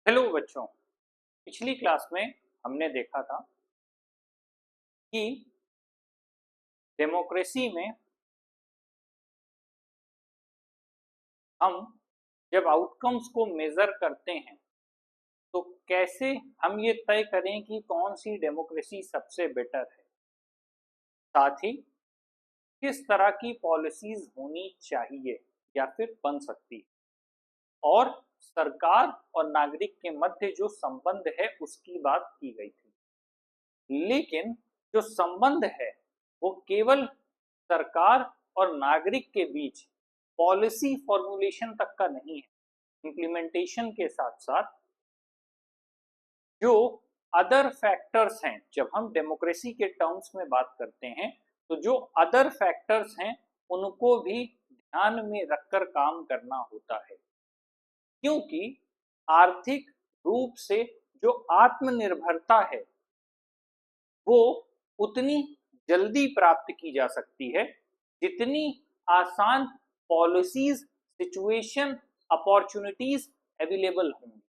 Hello बच्चों। पिछली class में हमने देखा था कि डेमोक्रेसी में हम जब आउटकम्स को मेजर करते हैं तो कैसे हम ये तय करें कि कौन सी डेमोक्रेसी सबसे बेटर है, साथ ही किस तरह की पॉलिसीज होनी चाहिए या फिर बन सकती है, और सरकार और नागरिक के मध्य जो संबंध है उसकी बात की गई थी। लेकिन जो संबंध है वो केवल सरकार और नागरिक के बीच पॉलिसी फॉर्मुलेशन तक का नहीं है। इम्प्लीमेंटेशन के साथ साथ जो अदर फैक्टर्स हैं, जब हम डेमोक्रेसी के टर्म्स में बात करते हैं तो जो अदर फैक्टर्स हैं उनको भी ध्यान में रखकर काम करना होता है, क्योंकि आर्थिक रूप से जो आत्मनिर्भरता है वो उतनी जल्दी प्राप्त की जा सकती है जितनी आसान पॉलिसीज, सिचुएशन, अपॉर्चुनिटीज अवेलेबल होंगी।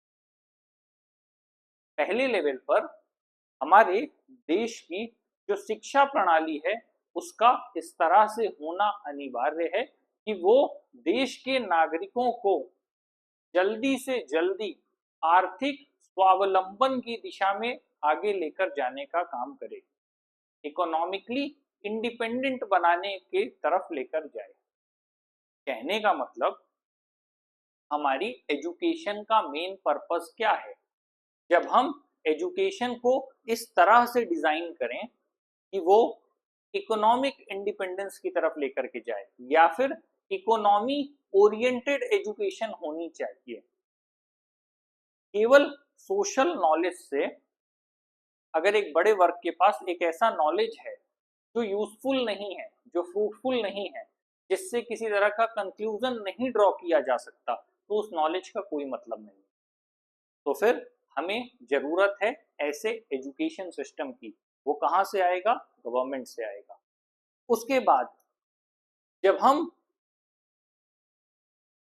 पहले लेवल पर हमारे देश की जो शिक्षा प्रणाली है उसका इस तरह से होना अनिवार्य है कि वो देश के नागरिकों को जल्दी से जल्दी आर्थिक स्वावलंबन की दिशा में आगे लेकर जाने का काम करे, इकोनॉमिकली इंडिपेंडेंट बनाने के तरफ लेकर जाए। कहने का मतलब हमारी एजुकेशन का मेन पर्पस क्या है। जब हम एजुकेशन को इस तरह से डिजाइन करें कि वो इकोनॉमिक इंडिपेंडेंस की तरफ लेकर के जाए या फिर इकोनॉमी ओरिएंटेड एजुकेशन होनी चाहिए। केवल सोशल नॉलेज से अगर एक बड़े वर्ग के पास एक ऐसा नॉलेज है जो यूजफुल नहीं है, जो फ्रूटफुल नहीं है, जिससे किसी तरह का कंक्लूजन नहीं ड्रॉ किया जा सकता, तो उस नॉलेज का कोई मतलब नहीं। तो फिर हमें जरूरत है ऐसे एजुकेशन सिस्टम की। वो कहाँ से आएगा? गवर्नमेंट से आएगा। उसके बाद जब हम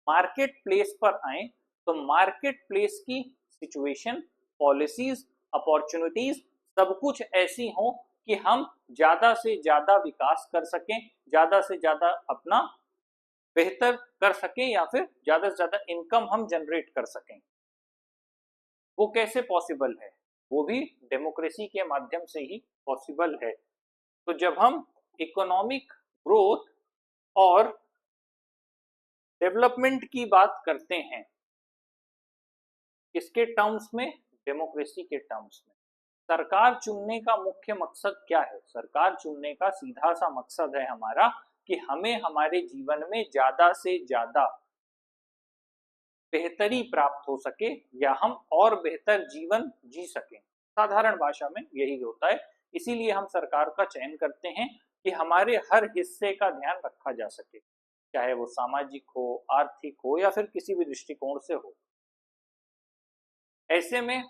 मार्केट प्लेस पर आए तो मार्केट प्लेस की सिचुएशन, पॉलिसीज, अपॉर्चुनिटीज सब कुछ ऐसी हो कि हम ज्यादा से ज्यादा विकास कर सकें, ज्यादा से ज्यादा अपना बेहतर कर सकें या फिर ज्यादा से ज्यादा इनकम हम जनरेट कर सकें। वो कैसे पॉसिबल है? वो भी डेमोक्रेसी के माध्यम से ही पॉसिबल है। तो जब हम इकोनॉमिक ग्रोथ और डेवलपमेंट की बात करते हैं किसके टर्म्स में? डेमोक्रेसी के टर्म्स में। सरकार चुनने का मुख्य मकसद क्या है? सरकार चुनने का सीधा सा मकसद है हमारा कि हमें हमारे जीवन में ज्यादा से ज्यादा बेहतरी प्राप्त हो सके या हम और बेहतर जीवन जी सकें। साधारण भाषा में यही होता है। इसीलिए हम सरकार का चयन करते हैं कि हमारे हर हिस्से का ध्यान रखा जा सके, चाहे वो सामाजिक हो, आर्थिक हो या फिर किसी भी दृष्टिकोण से हो। ऐसे में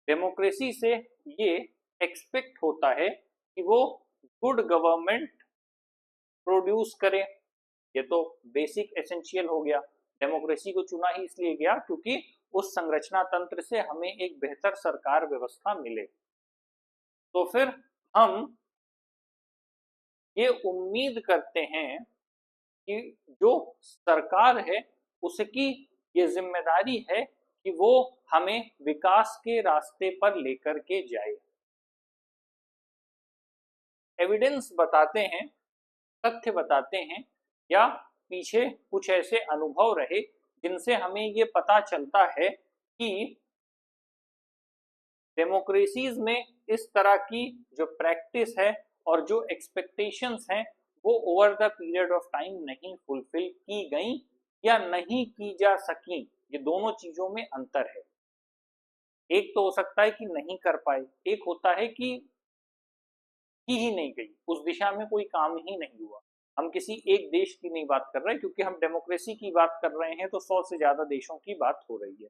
डेमोक्रेसी से ये एक्सपेक्ट होता है कि वो गुड गवर्नमेंट प्रोड्यूस करे। ये तो बेसिक एसेंशियल हो गया। डेमोक्रेसी को चुना ही इसलिए गया क्योंकि उस संरचना तंत्र से हमें एक बेहतर सरकार व्यवस्था मिले। तो फिर हम ये उम्मीद करते हैं कि जो सरकार है उसकी ये जिम्मेदारी है कि वो हमें विकास के रास्ते पर लेकर के जाए। एविडेंस बताते हैं, तथ्य बताते हैं, या पीछे कुछ ऐसे अनुभव रहे जिनसे हमें ये पता चलता है कि डेमोक्रेसीज में इस तरह की जो प्रैक्टिस है और जो एक्सपेक्टेशंस हैं वो over the period of time नहीं फुलफिल की गई या नहीं की जा सकी। ये दोनों चीजों में अंतर है। एक तो हो सकता है कि नहीं कर पाए, एक होता है कि की ही नहीं गई, उस दिशा में कोई काम ही नहीं हुआ। हम किसी एक देश की नहीं बात कर रहे, क्योंकि हम डेमोक्रेसी की बात कर रहे हैं तो 100 से ज्यादा देशों की बात हो रही है।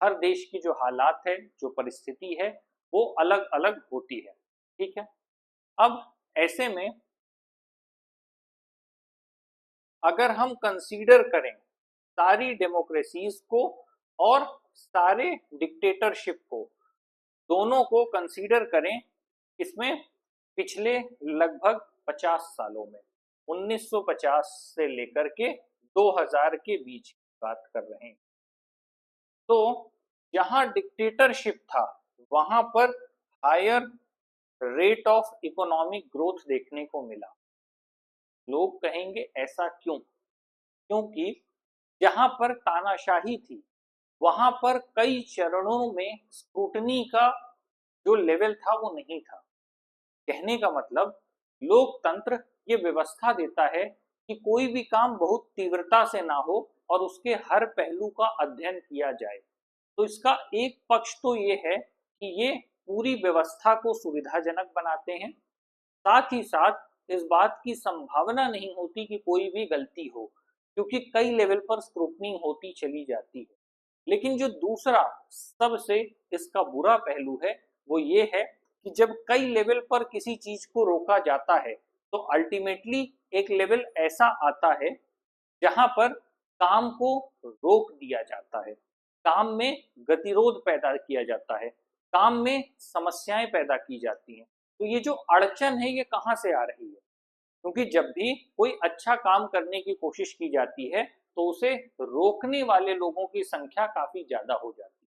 हर देश की जो हालात है, जो परिस्थिति है, वो अलग अलग होती है। ठीक है। अब ऐसे में अगर हम कंसीडर करें सारी डेमोक्रेसीज को और सारे डिक्टेटरशिप को, दोनों को कंसीडर करें, इसमें पिछले लगभग 50 सालों में 1950 से लेकर के 2000 के बीच की बात कर रहे हैं, तो जहां डिक्टेटरशिप था वहां पर higher rate of economic growth देखने को मिला। लोग कहेंगे ऐसा क्यों? क्योंकि जहां पर तानाशाही थी वहां पर कई चरणों में स्क्रूटनी का जो लेवल था वो नहीं था। कहने का मतलब लोकतंत्र ये व्यवस्था देता है कि कोई भी काम बहुत तीव्रता से ना हो और उसके हर पहलू का अध्ययन किया जाए। तो इसका एक पक्ष तो ये है कि ये पूरी व्यवस्था को सुविधाजनक बनाते हैं, साथ ही साथ इस बात की संभावना नहीं होती कि कोई भी गलती हो, क्योंकि कई लेवल पर स्क्रूटनी होती चली जाती है। लेकिन जो दूसरा सबसे इसका बुरा पहलू है वो ये है कि जब कई लेवल पर किसी चीज को रोका जाता है तो अल्टीमेटली एक लेवल ऐसा आता है जहां पर काम को रोक दिया जाता है, काम में गतिरोध पैदा किया जाता है, काम में समस्याएं पैदा की जाती हैं। तो ये जो अड़चन है ये कहाँ से आ रही है? क्योंकि जब भी कोई अच्छा काम करने की कोशिश की जाती है तो उसे रोकने वाले लोगों की संख्या काफी ज्यादा हो जाती है।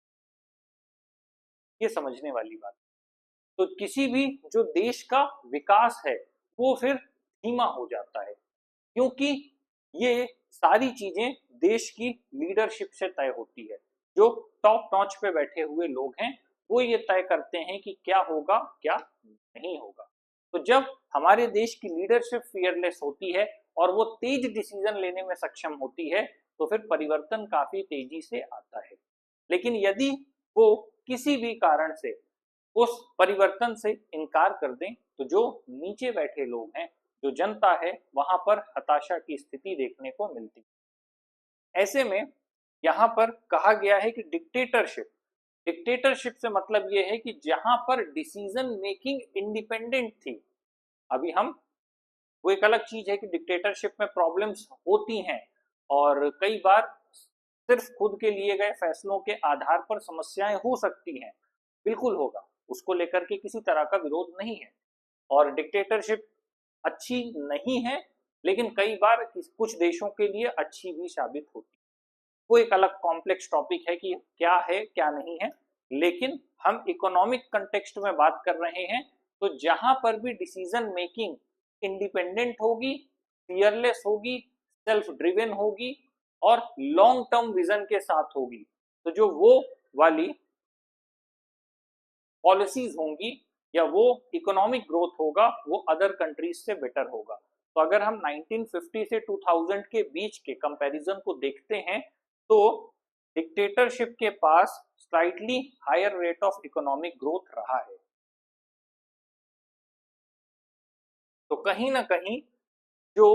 ये समझने वाली बात। तो किसी भी जो देश का विकास है वो फिर धीमा हो जाता है, क्योंकि ये सारी चीजें देश की लीडरशिप से तय होती है। जो टॉप नॉच पे बैठे हुए लोग हैं वो ये तय करते हैं कि क्या होगा क्या नहीं होगा। तो जब हमारे देश की लीडरशिप फियरलेस होती है और वो तेज डिसीजन लेने में सक्षम होती है तो फिर परिवर्तन काफी तेजी से आता है। लेकिन यदि वो किसी भी कारण से उस परिवर्तन से इनकार कर दें तो जो नीचे बैठे लोग हैं, जो जनता है, वहां पर हताशा की स्थिति देखने को मिलती है। ऐसे में यहाँ पर कहा गया है कि डिक्टेटरशिप, डिक्टेटरशिप से मतलब ये है कि जहां पर डिसीजन मेकिंग इंडिपेंडेंट थी। अभी हम, वो एक अलग चीज है कि डिक्टेटरशिप में प्रॉब्लम्स होती हैं और कई बार सिर्फ खुद के लिए गए फैसलों के आधार पर समस्याएं हो सकती हैं, बिल्कुल होगा, उसको लेकर के किसी तरह का विरोध नहीं है। और डिक्टेटरशिप अच्छी नहीं है, लेकिन कई बार कुछ देशों के लिए अच्छी भी साबित होती है। वो एक अलग कॉम्प्लेक्स टॉपिक है कि क्या है क्या नहीं है। लेकिन हम इकोनॉमिक कंटेक्स्ट में बात कर रहे हैं, तो जहां पर भी डिसीजन मेकिंग इंडिपेंडेंट होगी, फियरलेस होगी, सेल्फ ड्रिवन होगी और लॉन्ग टर्म विजन के साथ होगी, तो जो वो वाली पॉलिसीज होंगी या वो इकोनॉमिक ग्रोथ होगा वो अदर कंट्रीज से बेटर होगा। तो अगर हम 1950 से 2000 के बीच के कंपैरिजन को देखते हैं तो डिक्टेटरशिप के पास slightly higher rate of economic growth रहा है। तो कहीं ना कहीं जो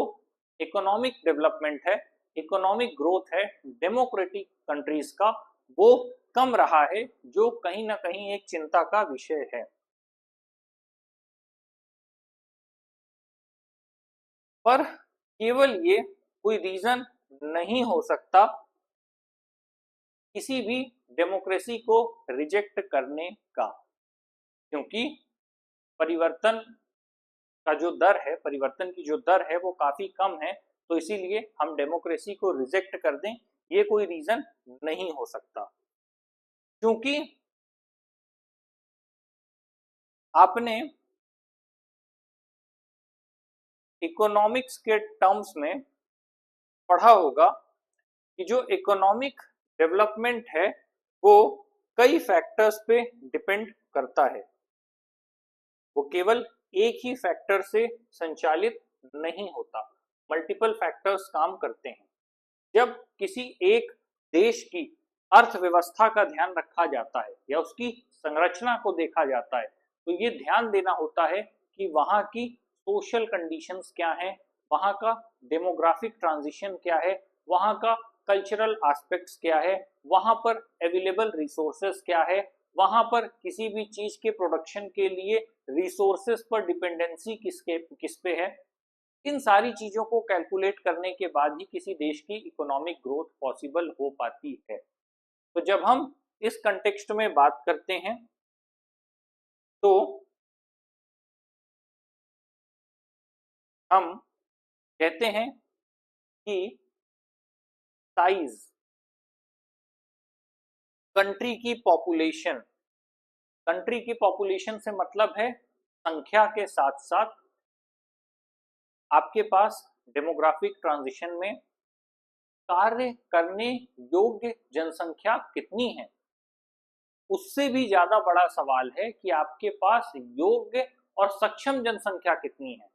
इकोनॉमिक डेवलपमेंट है, इकोनॉमिक ग्रोथ है डेमोक्रेटिक कंट्रीज का, वो कम रहा है, जो कहीं ना कहीं एक चिंता का विषय है। पर केवल ये कोई रीजन नहीं हो सकता किसी भी डेमोक्रेसी को रिजेक्ट करने का, क्योंकि परिवर्तन का जो दर है, परिवर्तन की जो दर है वो काफी कम है। तो इसीलिए हम डेमोक्रेसी को रिजेक्ट कर दें ये कोई रीजन नहीं हो सकता। क्योंकि आपने इकोनॉमिक्स के टर्म्स में पढ़ा होगा कि जो इकोनॉमिक डेवलपमेंट है वो कई फैक्टर्स पे डिपेंड करता है, वो केवल एक ही फैक्टर से संचालित नहीं होता, मल्टीपल फैक्टर्स काम करते हैं। जब किसी एक देश की अर्थव्यवस्था का ध्यान रखा जाता है या उसकी संरचना को देखा जाता है तो ये ध्यान देना होता है कि वहाँ की सोशल कंडीशंस क्या है, वहाँ का डेमोग्राफिक ट्रांजिशन क्या है, वहाँ का कल्चरल एस्पेक्ट्स क्या है, वहाँ पर अवेलेबल रिसोर्सेस क्या है, वहाँ पर किसी भी चीज के प्रोडक्शन के लिए रिसोर्सेस पर डिपेंडेंसी किस पे है। इन सारी चीजों को कैलकुलेट करने के बाद ही किसी देश की इकोनॉमिक ग्रोथ पॉसिबल हो पाती है। तो जब हम इस कंटेक्स्ट में बात करते हैं तो हम कहते हैं कि साइज, कंट्री की पॉपुलेशन से मतलब है संख्या के साथ साथ आपके पास डेमोग्राफिक ट्रांजिशन में कार्य करने योग्य जनसंख्या कितनी है। उससे भी ज्यादा बड़ा सवाल है कि आपके पास योग्य और सक्षम जनसंख्या कितनी है।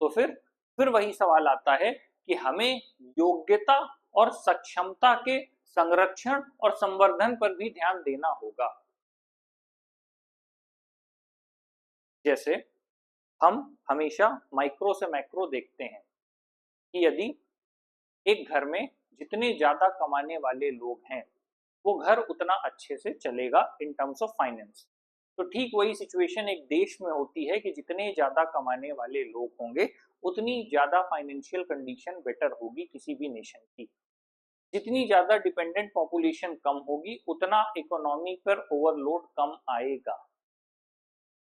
तो फिर वही सवाल आता है कि हमें योग्यता और सक्षमता के संरक्षण और संवर्धन पर भी ध्यान देना होगा। जैसे हम हमेशा माइक्रो से मैक्रो देखते हैं कि यदि एक घर में जितने ज्यादा कमाने वाले लोग हैं वो घर उतना अच्छे से चलेगा इन टर्म्स ऑफ फाइनेंस। तो ठीक वही सिचुएशन एक देश में होती है कि जितने ज्यादा कमाने वाले लोग होंगे उतनी ज्यादा फाइनेंशियल कंडीशन बेटर होगी किसी भी नेशन की। जितनी ज्यादा डिपेंडेंट पॉपुलेशन कम होगी उतना इकोनॉमी पर ओवरलोड कम आएगा।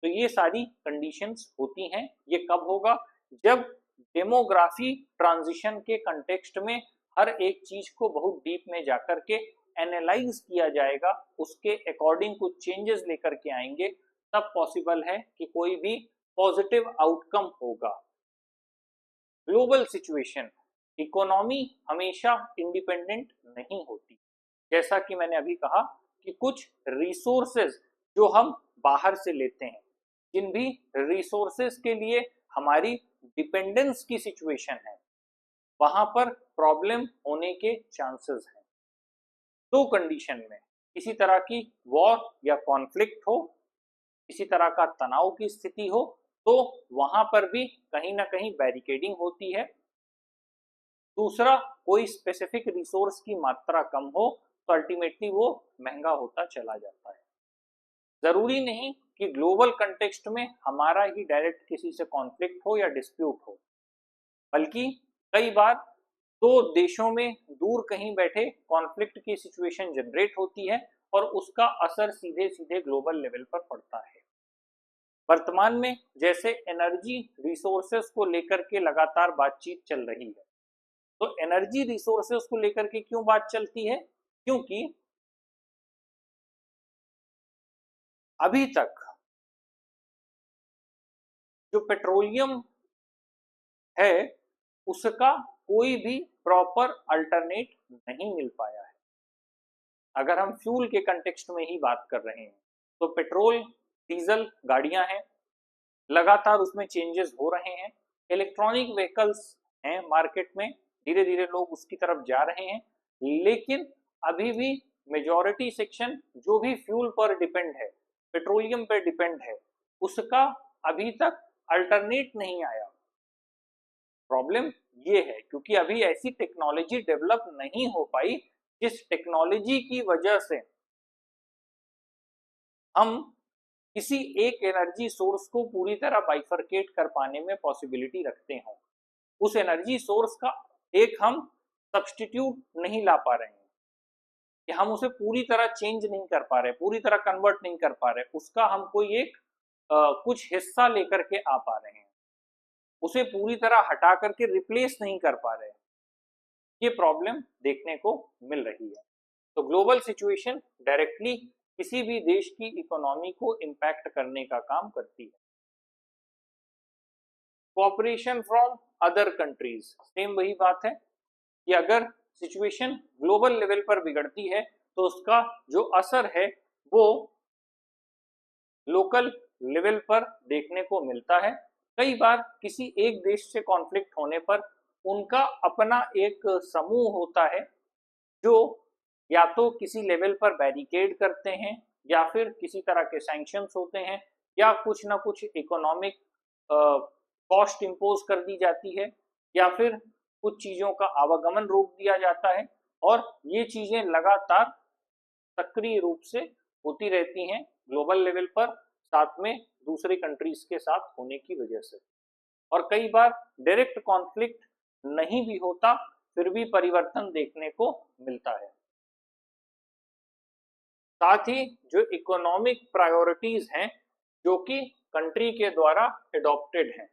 तो ये सारी कंडीशंस होती हैं। ये कब होगा? जब डेमोग्राफी ट्रांजिशन के कंटेक्स्ट में हर एक चीज को बहुत डीप में जाकर के एनालाइज किया जाएगा, उसके अकॉर्डिंग कुछ चेंजेस लेकर के आएंगे, तब पॉसिबल है कि कोई भी पॉजिटिव आउटकम होगा। ग्लोबल सिचुएशन, इकोनॉमी हमेशा इंडिपेंडेंट नहीं होती। जैसा कि मैंने अभी कहा कि कुछ रिसोर्सेज जो हम बाहर से लेते हैं, जिन भी रिसोर्सेज के लिए हमारी डिपेंडेंस की सिचुएशन है, वहां पर प्रॉब्लम होने के चांसेस हैं। दो कंडीशन में, किसी तरह की वॉर या कॉन्फ्लिक्ट हो, किसी तरह का तनाव की स्थिति हो, तो वहां पर भी कहीं ना कहीं बैरिकेडिंग होती है। दूसरा, कोई स्पेसिफिक रिसोर्स की मात्रा कम हो तो अल्टीमेटली वो महंगा होता चला जाता है। जरूरी नहीं कि ग्लोबल कंटेक्स्ट में हमारा ही डायरेक्ट किसी से कॉन्फ्लिक्ट हो या डिस्प्यूट हो, बल्कि कई बार दो देशों में दूर कहीं बैठे कॉन्फ्लिक्ट की सिचुएशन जनरेट होती है और उसका असर सीधे सीधे ग्लोबल लेवल पर पड़ता है। वर्तमान में जैसे एनर्जी रिसोर्सेस को लेकर के लगातार बातचीत चल रही है, तो एनर्जी रिसोर्सेस को लेकर के क्यों बात चलती है? क्योंकि अभी तक जो पेट्रोलियम है उसका कोई भी प्रॉपर अल्टरनेट नहीं मिल पाया है। अगर हम फ्यूल के कंटेक्स्ट में ही बात कर रहे हैं तो पेट्रोल डीजल गाड़ियां हैं, लगातार उसमें चेंजेस हो रहे हैं। इलेक्ट्रॉनिक व्हीकल्स हैं मार्केट में, धीरे धीरे लोग उसकी तरफ जा रहे हैं, लेकिन अभी भी मेजॉरिटी सेक्शन जो भी फ्यूल पर डिपेंड है, पेट्रोलियम पर डिपेंड है, उसका अभी तक अल्टरनेट नहीं आया। प्रॉब्लम ये है क्योंकि अभी ऐसी टेक्नोलॉजी डेवलप नहीं हो पाई जिस टेक्नोलॉजी की वजह से हम किसी एक एनर्जी सोर्स को पूरी तरह बाइफरकेट कर पाने में पॉसिबिलिटी रखते हो। उस एनर्जी सोर्स का एक हम सब्स्टिट्यूट नहीं ला पा रहे हैं कि हम उसे पूरी तरह चेंज नहीं कर पा रहे, पूरी तरह कन्वर्ट नहीं कर पा रहे, उसका हम कोई एक कुछ हिस्सा लेकर के आ पा रहे हैं, उसे पूरी तरह हटा करके रिप्लेस नहीं कर पा रहे। ये प्रॉब्लम देखने को मिल रही है। तो ग्लोबल सिचुएशन डायरेक्टली किसी भी देश की इकोनॉमी को इंपैक्ट करने का काम करती है। Cooperation from other countries, same वही बात है कि अगर सिचुएशन ग्लोबल लेवल पर बिगड़ती है तो उसका जो असर है वो लोकल लेवल पर देखने को मिलता है। कई बार किसी एक देश से कॉन्फ्लिक्ट होने पर उनका अपना एक समूह होता है जो या तो किसी लेवल पर बैरिकेड करते हैं या फिर किसी तरह के सैंक्शंस होते हैं या कुछ ना कुछ इकोनॉमिक कॉस्ट इम्पोज कर दी जाती है या फिर कुछ चीजों का आवागमन रोक दिया जाता है, और ये चीजें लगातार सक्रिय रूप से होती रहती हैं ग्लोबल लेवल पर, साथ में दूसरे कंट्रीज के साथ होने की वजह से। और कई बार डायरेक्ट कॉन्फ्लिक्ट नहीं भी होता, फिर भी परिवर्तन देखने को मिलता है। साथ ही जो इकोनॉमिक प्रायोरिटीज हैं जो कि कंट्री के द्वारा एडॉप्टेड हैं।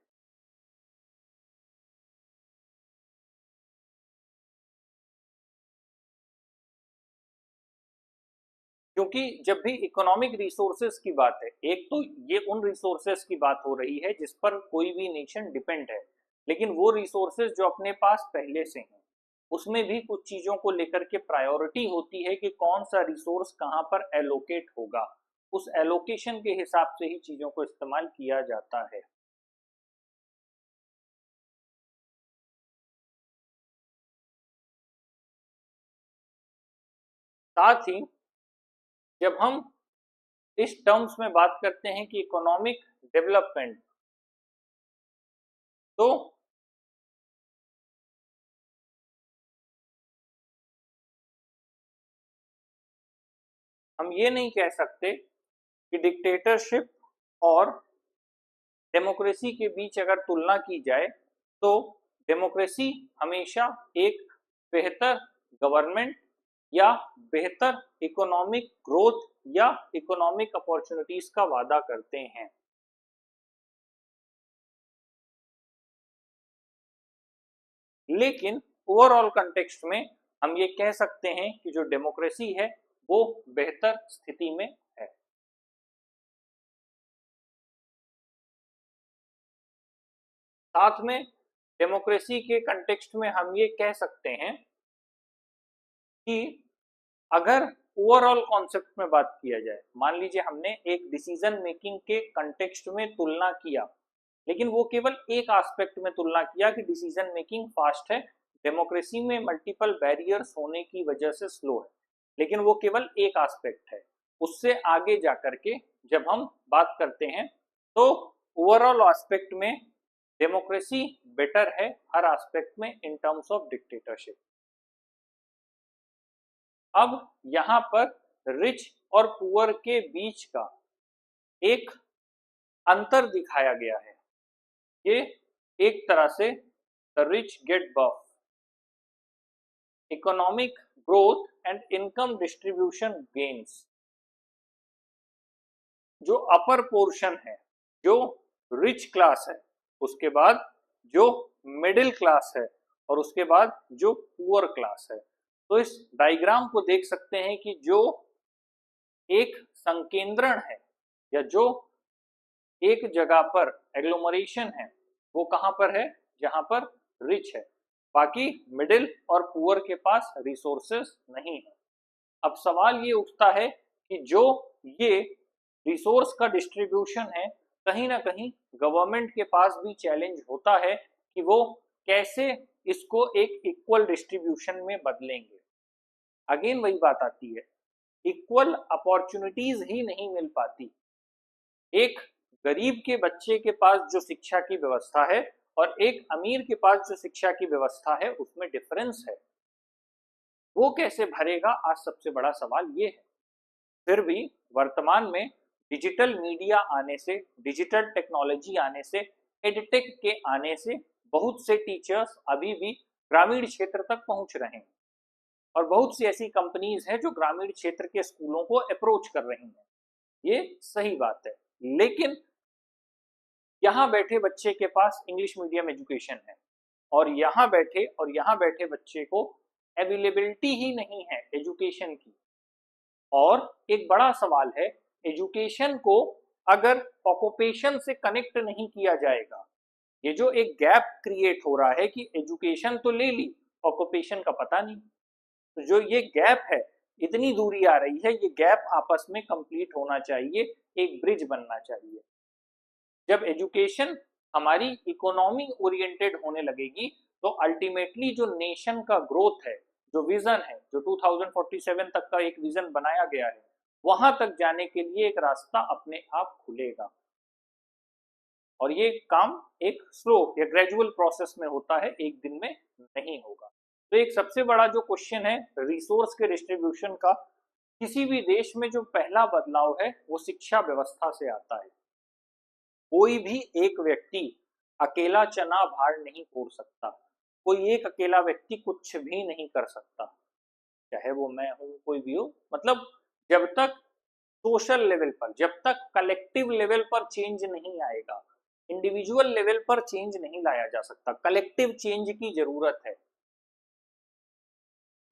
क्योंकि जब भी इकोनॉमिक रिसोर्सेज की बात है, एक तो ये उन रिसोर्सेज की बात हो रही है जिस पर कोई भी नेशन डिपेंड है, लेकिन वो रिसोर्सेज जो अपने पास पहले से हैं उसमें भी कुछ चीजों को लेकर के प्रायोरिटी होती है कि कौन सा रिसोर्स कहाँ पर एलोकेट होगा। उस एलोकेशन के हिसाब से ही चीजों को इस्तेमाल किया जाता है। साथ ही जब हम इस टर्म्स में बात करते हैं कि इकोनॉमिक डेवलपमेंट, तो हम ये नहीं कह सकते कि डिक्टेटरशिप और डेमोक्रेसी के बीच अगर तुलना की जाए तो डेमोक्रेसी हमेशा एक बेहतर गवर्नमेंट या बेहतर इकोनॉमिक ग्रोथ या इकोनॉमिक अपॉर्चुनिटीज का वादा करते हैं। लेकिन ओवरऑल कंटेक्स्ट में हम ये कह सकते हैं कि जो डेमोक्रेसी है वो बेहतर स्थिति में है। साथ में डेमोक्रेसी के कंटेक्स्ट में हम ये कह सकते हैं कि अगर ओवरऑल कॉन्सेप्ट में बात किया जाए, मान लीजिए हमने एक डिसीजन मेकिंग के कंटेक्स्ट में तुलना किया, लेकिन वो केवल एक एस्पेक्ट में तुलना किया कि डिसीजन मेकिंग फास्ट है, डेमोक्रेसी में मल्टीपल बैरियर्स होने की वजह से स्लो है, लेकिन वो केवल एक एस्पेक्ट है। उससे आगे जाकर के जब हम बात करते हैं तो ओवरऑल एस्पेक्ट में डेमोक्रेसी बेटर है हर एस्पेक्ट में इन टर्म्स ऑफ डिक्टेटरशिप। अब यहां पर रिच और पुअर के बीच का एक अंतर दिखाया गया है। ये एक तरह से the rich get buff, economic growth and income distribution gains. जो अपर पोर्शन है, जो रिच क्लास है, उसके बाद जो मिडिल क्लास है और उसके बाद जो पुअर क्लास है। तो इस डायग्राम को देख सकते हैं कि जो एक संकेंद्रण है या जो एक जगह पर एग्लोमरेशन है वो कहां पर है, जहां पर रिच है, बाकी मिडिल और पुअर के पास रिसोर्सेस नहीं है। अब सवाल ये उठता है कि जो ये रिसोर्स का डिस्ट्रीब्यूशन है, कहीं ना कहीं गवर्नमेंट के पास भी चैलेंज होता है कि वो कैसे इसको एक इक्वल डिस्ट्रीब्यूशन में बदलेंगे। अगेन वही बात आती है, इक्वल अपॉर्चुनिटीज ही नहीं मिल पाती। एक गरीब के बच्चे के पास जो शिक्षा की व्यवस्था है और एक अमीर के पास जो शिक्षा की व्यवस्था है उसमें डिफरेंस है, वो कैसे भरेगा, आज सबसे बड़ा सवाल ये है। फिर भी वर्तमान में डिजिटल मीडिया आने से, डिजिटल टेक्नोलॉजी आने से, एडटेक के आने से बहुत से टीचर्स अभी भी ग्रामीण क्षेत्र तक पहुंच रहे हैं और बहुत सी ऐसी कंपनीज हैं जो ग्रामीण क्षेत्र के स्कूलों को अप्रोच कर रही हैं। ये सही बात है, लेकिन यहाँ बैठे बच्चे के पास इंग्लिश मीडियम एजुकेशन है और यहाँ बैठे बच्चे को अवेलेबिलिटी ही नहीं है एजुकेशन की। और एक बड़ा सवाल है, एजुकेशन को अगर ऑक्यूपेशन से कनेक्ट नहीं किया जाएगा, ये जो एक गैप क्रिएट हो रहा है कि एजुकेशन तो ले ली, ऑक्यूपेशन का पता नहीं, तो जो ये गैप है, इतनी दूरी आ रही है, ये गैप आपस में कंप्लीट होना चाहिए, एक ब्रिज बनना चाहिए। जब एजुकेशन हमारी इकोनॉमी ओरिएंटेड होने लगेगी तो अल्टीमेटली जो नेशन का ग्रोथ है, जो विजन है, जो 2047 तक का एक विजन बनाया गया है, वहां तक जाने के लिए एक रास्ता अपने आप खुलेगा। और ये काम एक स्लो या ग्रेजुअल प्रोसेस में होता है, एक दिन में नहीं होगा। तो एक सबसे बड़ा जो क्वेश्चन है रिसोर्स के डिस्ट्रीब्यूशन का, किसी भी देश में जो पहला बदलाव है वो शिक्षा व्यवस्था से आता है। कोई भी एक व्यक्ति अकेला चना भार नहीं फोड़ सकता, कोई एक अकेला व्यक्ति कुछ भी नहीं कर सकता, चाहे वो मैं हूं, कोई भी हो। मतलब जब तक सोशल लेवल पर, जब तक कलेक्टिव लेवल पर चेंज नहीं आएगा, इंडिविजुअल लेवल पर चेंज नहीं लाया जा सकता। कलेक्टिव चेंज की जरूरत है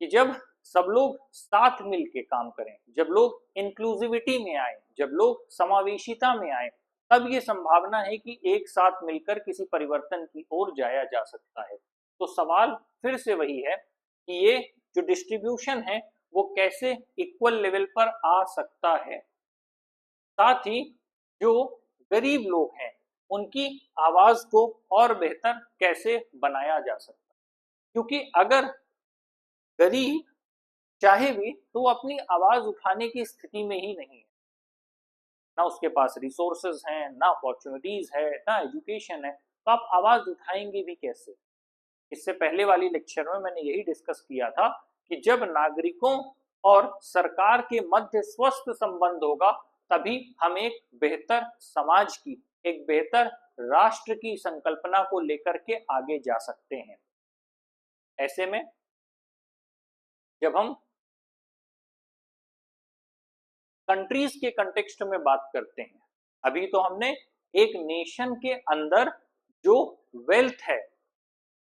कि जब सब लोग साथ मिलके काम करें, जब लोग इंक्लूसिविटी में आए, जब लोग समावेशिता में आए, तब ये संभावना है कि एक साथ मिलकर किसी परिवर्तन की ओर जाया जा सकता है। तो सवाल फिर से वही है कि ये जो डिस्ट्रीब्यूशन है वो कैसे इक्वल लेवल पर आ सकता है, साथ ही जो गरीब लोग हैं उनकी आवाज को और बेहतर कैसे बनाया जा सकता है। क्योंकि अगर गरीब चाहे भी तो वो अपनी आवाज उठाने की स्थिति में ही नहीं है, ना उसके पास रिसोर्सेज हैं, ना अपॉर्चुनिटीज है, ना एजुकेशन है, तो आप आवाज उठाएंगे भी कैसे। इससे पहले वाली लेक्चर में मैंने यही डिस्कस किया था कि जब नागरिकों और सरकार के मध्य स्वस्थ संबंध होगा तभी हम एक बेहतर समाज की, एक बेहतर राष्ट्र की संकल्पना को लेकर के आगे जा सकते हैं। ऐसे में जब हम कंट्रीज के कंटेक्स्ट में बात करते हैं, अभी तो हमने एक नेशन के अंदर जो वेल्थ है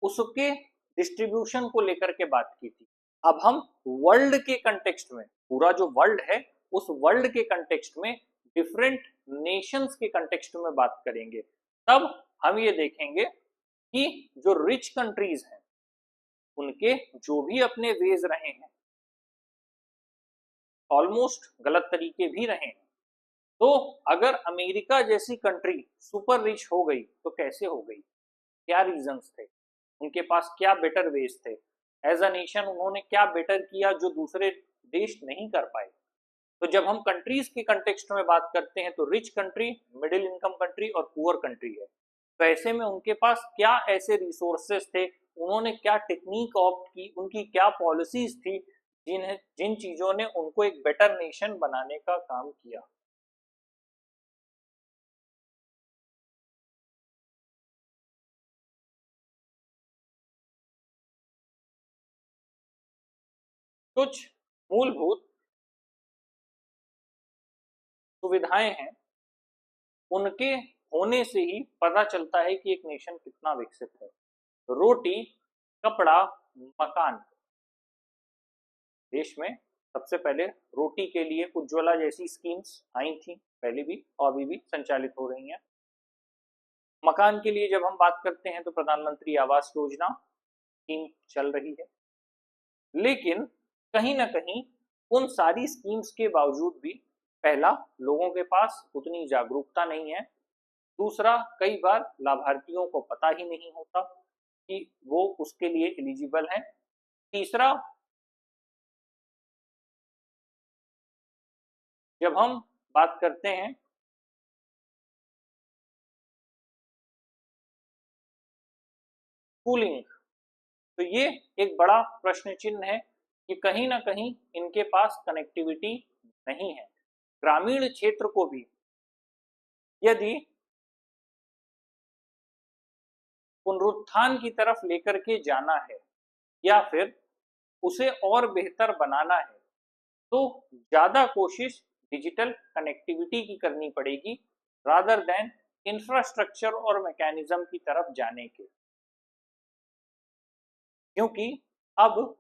उसके डिस्ट्रीब्यूशन को लेकर के बात की थी। अब हम वर्ल्ड के कंटेक्स्ट में, पूरा जो वर्ल्ड है उस वर्ल्ड के कंटेक्स्ट में, डिफरेंट नेशंस के कंटेक्स्ट में बात करेंगे। तब हम ये देखेंगे कि जो रिच कंट्रीज हैं उनके जो भी अपने वेज रहे हैं, ऑलमोस्ट गलत तरीके भी रहे हैं, तो अगर अमेरिका जैसी कंट्री सुपर रिच हो गई तो कैसे हो गई, क्या रीजंस थे, उनके पास क्या बेटर वेज थे, एज अ नेशन उन्होंने क्या बेटर किया जो दूसरे देश नहीं कर पाए। तो जब हम कंट्रीज के कंटेक्स्ट में बात करते हैं तो rich country, middle income country और पुअर कंट्री है। तो ऐसे में उनके पास क्या ऐसे रिसोर्सेस थे, उन्होंने क्या टेक्निक ऑप्ट की, उनकी क्या पॉलिसीज थी जिन चीजों ने उनको एक बेटर नेशन बनाने का काम किया। कुछ मूलभूत सुविधाएं हैं, उनके होने से ही पता चलता है कि एक नेशन कितना विकसित है। रोटी, कपड़ा, मकान। देश में सबसे पहले रोटी के लिए उज्ज्वला जैसी स्कीम्स आई थी, पहले भी और अभी भी संचालित हो रही हैं। मकान के लिए जब हम बात करते हैं तो प्रधानमंत्री आवास योजना स्कीम चल रही है, लेकिन कहीं ना कहीं उन सारी स्कीम्स के बावजूद भी पहला, लोगों के पास उतनी जागरूकता नहीं है। दूसरा, कई बार लाभार्थियों को पता ही नहीं होता कि वो उसके लिए एलिजिबल हैं। तीसरा, जब हम बात करते हैं स्कूलिंग, तो ये एक बड़ा प्रश्न चिन्ह है कि कहीं ना कहीं इनके पास कनेक्टिविटी नहीं है। ग्रामीण क्षेत्र को भी यदि पुनरुत्थान की तरफ लेकर के जाना है या फिर उसे और बेहतर बनाना है तो ज्यादा कोशिश डिजिटल कनेक्टिविटी की करनी पड़ेगी, रादर देन इंफ्रास्ट्रक्चर और मैकेनिज्म की तरफ जाने के। क्योंकि अब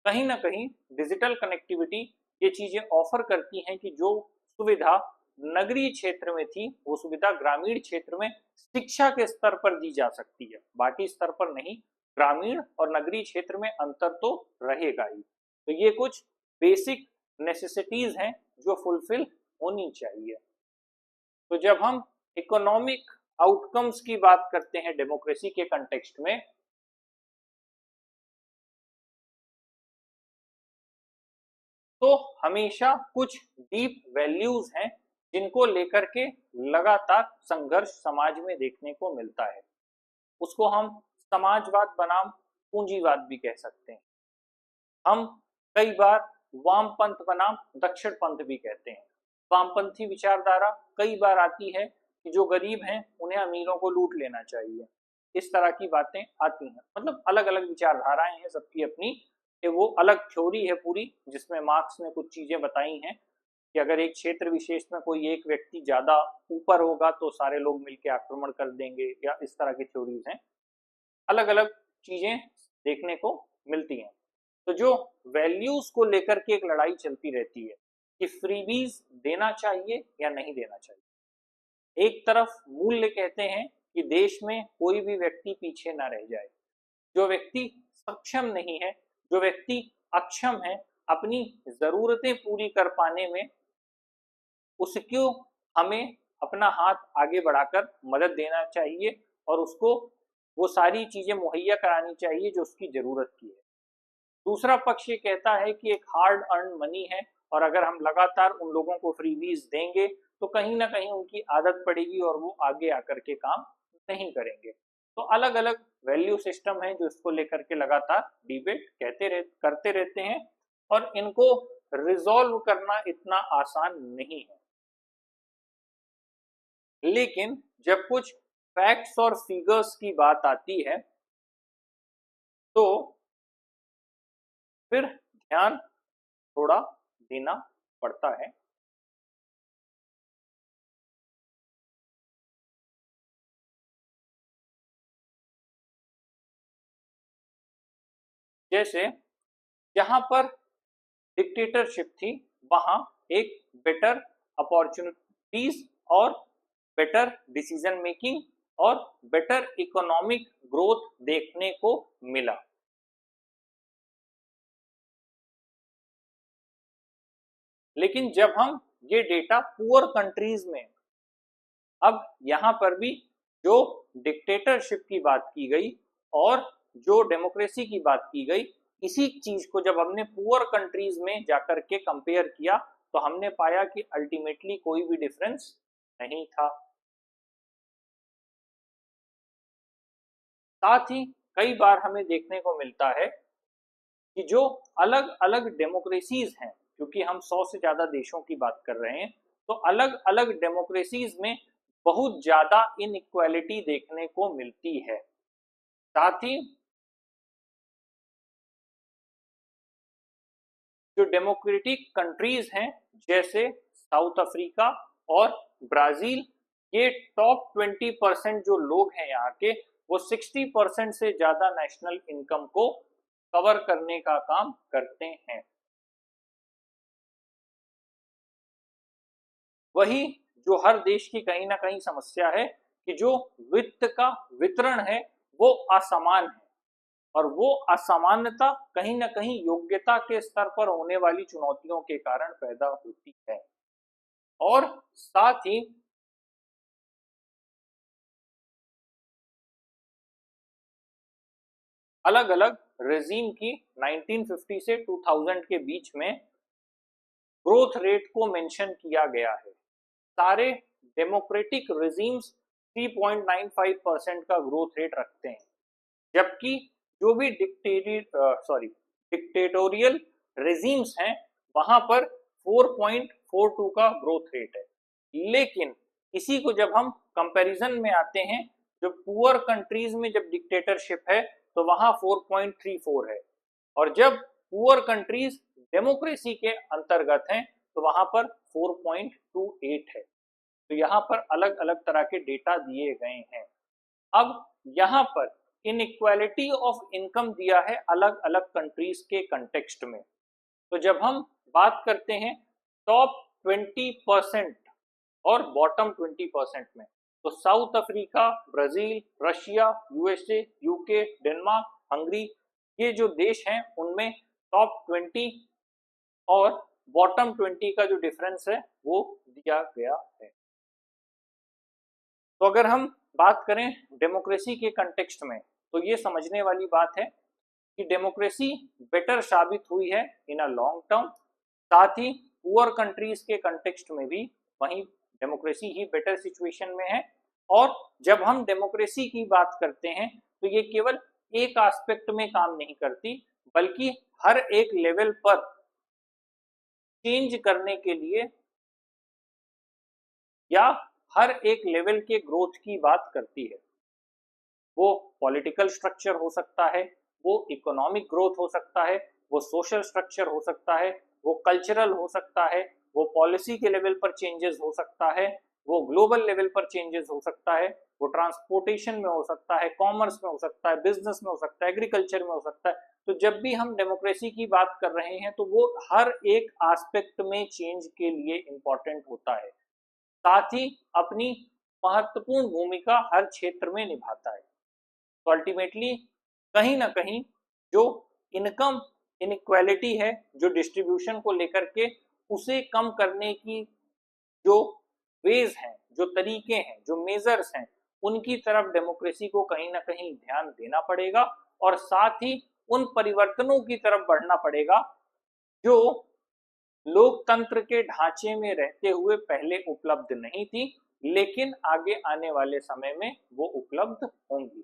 कहीं ना कहीं डिजिटल कनेक्टिविटी ये चीजें ऑफर करती हैं कि जो सुविधा नगरीय क्षेत्र में थी वो सुविधा ग्रामीण क्षेत्र में शिक्षा के स्तर पर दी जा सकती है, बाकी स्तर पर नहीं। ग्रामीण और नगरीय क्षेत्र में अंतर तो रहेगा ही। तो ये कुछ बेसिक नेसेसिटीज हैं जो फुलफिल होनी चाहिए। तो जब हम इकोनॉमिक आउटकम्स की बात करते हैं डेमोक्रेसी के कंटेक्स्ट में, तो हमेशा कुछ डीप वैल्यूज हैं जिनको लेकर के लगातार संघर्ष समाज में देखने को मिलता है। उसको हम समाजवाद बनाम पूंजीवाद भी कह सकते हैं। हम कई बार वामपंथ बनाम दक्षिण पंथ भी कहते हैं। वामपंथी विचारधारा कई बार आती है कि जो गरीब हैं उन्हें अमीरों को लूट लेना चाहिए, इस तरह की बातें आती हैं। मतलब अलग अलग विचारधाराएं हैं सबकी अपनी, वो अलग थ्योरी है पूरी, जिसमें मार्क्स ने कुछ चीजें बताई हैं कि अगर एक क्षेत्र विशेष में कोई एक व्यक्ति ज्यादा ऊपर होगा तो सारे लोग मिलकर आक्रमण कर देंगे, या इस तरह की थ्योरीज हैं। अलग अलग चीजें देखने को मिलती हैं। तो जो वैल्यूज को लेकर के एक लड़ाई चलती रहती है कि फ्रीबीज देना चाहिए या नहीं देना चाहिए। एक तरफ मूल्य कहते हैं कि देश में कोई भी व्यक्ति पीछे ना रह जाए। जो व्यक्ति सक्षम नहीं है, जो व्यक्ति अक्षम है अपनी जरूरतें पूरी कर पाने में, उसको हमें अपना हाथ आगे बढ़ाकर मदद देना चाहिए और उसको वो सारी चीजें मुहैया करानी चाहिए जो उसकी जरूरत की है। दूसरा पक्ष ये कहता है कि एक हार्ड अर्न मनी है और अगर हम लगातार उन लोगों को फ्रीबीज देंगे तो कहीं ना कहीं उनकी आदत पड़ेगी और वो आगे आकर के काम नहीं करेंगे। तो अलग अलग वैल्यू सिस्टम है जो इसको लेकर के लगातार डिबेट करते रहते हैं और इनको रिजॉल्व करना इतना आसान नहीं है। लेकिन जब कुछ फैक्ट्स और फिगर्स की बात आती है तो फिर ध्यान थोड़ा देना पड़ता है। जैसे जहां पर डिक्टेटरशिप थी वहां एक बेटर अपॉर्चुनिटीज और बेटर डिसीजन मेकिंग और बेटर इकोनॉमिक ग्रोथ देखने को मिला। लेकिन जब हम ये डेटा पुअर कंट्रीज में, अब यहां पर भी जो डिक्टेटरशिप की बात की गई और जो डेमोक्रेसी की बात की गई, इसी चीज को जब हमने पुअर कंट्रीज में जाकर के कंपेयर किया तो हमने पाया कि अल्टीमेटली कोई भी डिफरेंस नहीं था। साथ ही कई बार हमें देखने को मिलता है कि जो अलग अलग डेमोक्रेसीज हैं, क्योंकि हम 100 से ज्यादा देशों की बात कर रहे हैं, तो अलग अलग डेमोक्रेसीज में बहुत ज्यादा इनइक्वालिटी देखने को मिलती है। साथ ही जो डेमोक्रेटिक कंट्रीज हैं जैसे साउथ अफ्रीका और ब्राजील, ये टॉप 20% जो लोग हैं यहाँ के, वो 60% से ज्यादा नेशनल इनकम को कवर करने का काम करते हैं। वही जो हर देश की कहीं ना कहीं समस्या है कि जो वित्त का वितरण है वो असमान है और वो असमानता कहीं ना कहीं योग्यता के स्तर पर होने वाली चुनौतियों के कारण पैदा होती है। और साथ ही अलग अलग रेजीम की 1950 से 2000 के बीच में ग्रोथ रेट को मेंशन किया गया है। सारे डेमोक्रेटिक रेजीम्स 3.95% का ग्रोथ रेट रखते हैं, जबकि जो भी डिक्टेटोरियल रेजीम्स हैं वहां पर 4.42 का ग्रोथ रेट है। लेकिन इसी को जब हम कंपैरिजन में आते हैं, जो पुअर कंट्रीज में जब डिक्टेटरशिप है तो वहां 4.34 है और जब पुअर कंट्रीज डेमोक्रेसी के अंतर्गत हैं तो वहां पर 4.28 है। तो यहाँ पर अलग अलग तरह के डेटा दिए गए हैं। अब यहाँ पर इनइक्वालिटी ऑफ इनकम दिया है अलग अलग कंट्रीज के कंटेक्स्ट में। तो जब हम बात करते हैं टॉप 20% और बॉटम 20% में, तो south Africa, Brazil, Russia, USA, UK, Denmark, Hungary, ये जो देश हैं उनमें टॉप 20 और बॉटम 20 का जो डिफरेंस है वो दिया गया है। तो अगर हम बात करें डेमोक्रेसी के कंटेक्स्ट में तो ये समझने वाली बात है कि डेमोक्रेसी बेटर साबित हुई है इन अ लॉन्ग टर्म। साथ ही पुअर कंट्रीज के कंटेक्स्ट में भी वहीं डेमोक्रेसी ही बेटर सिचुएशन में है। और जब हम डेमोक्रेसी की बात करते हैं तो ये केवल एक एस्पेक्ट में काम नहीं करती, बल्कि हर एक लेवल पर चेंज करने के लिए या हर एक लेवल के ग्रोथ की बात करती है। वो पॉलिटिकल स्ट्रक्चर हो सकता है, वो इकोनॉमिक ग्रोथ हो सकता है, वो सोशल स्ट्रक्चर हो सकता है, वो कल्चरल हो सकता है, वो पॉलिसी के लेवल पर चेंजेस हो सकता है, वो ग्लोबल लेवल पर चेंजेस हो सकता है, वो ट्रांसपोर्टेशन में हो सकता है, कॉमर्स में हो सकता है, बिजनेस में हो सकता है, एग्रीकल्चर में हो सकता है। तो जब भी हम डेमोक्रेसी की बात कर रहे हैं तो वो हर एक एस्पेक्ट में चेंज के लिए इंपॉर्टेंट होता है, साथ ही अपनी महत्वपूर्ण भूमिका हर क्षेत्र में निभाता है। तो अल्टीमेटली कहीं ना कहीं जो इनकम इनइक्वालिटी है, जो डिस्ट्रीब्यूशन को लेकर के, उसे कम करने की जो वेज हैं, जो तरीके हैं, जो मेजर्स हैं, उनकी तरफ डेमोक्रेसी को कहीं ना कहीं ध्यान देना पड़ेगा और साथ ही उन परिवर्तनों की तरफ बढ़ना पड़ेगा जो लोकतंत्र के ढांचे में रहते हुए पहले उपलब्ध नहीं थी, लेकिन आगे आने वाले समय में वो उपलब्ध होंगी।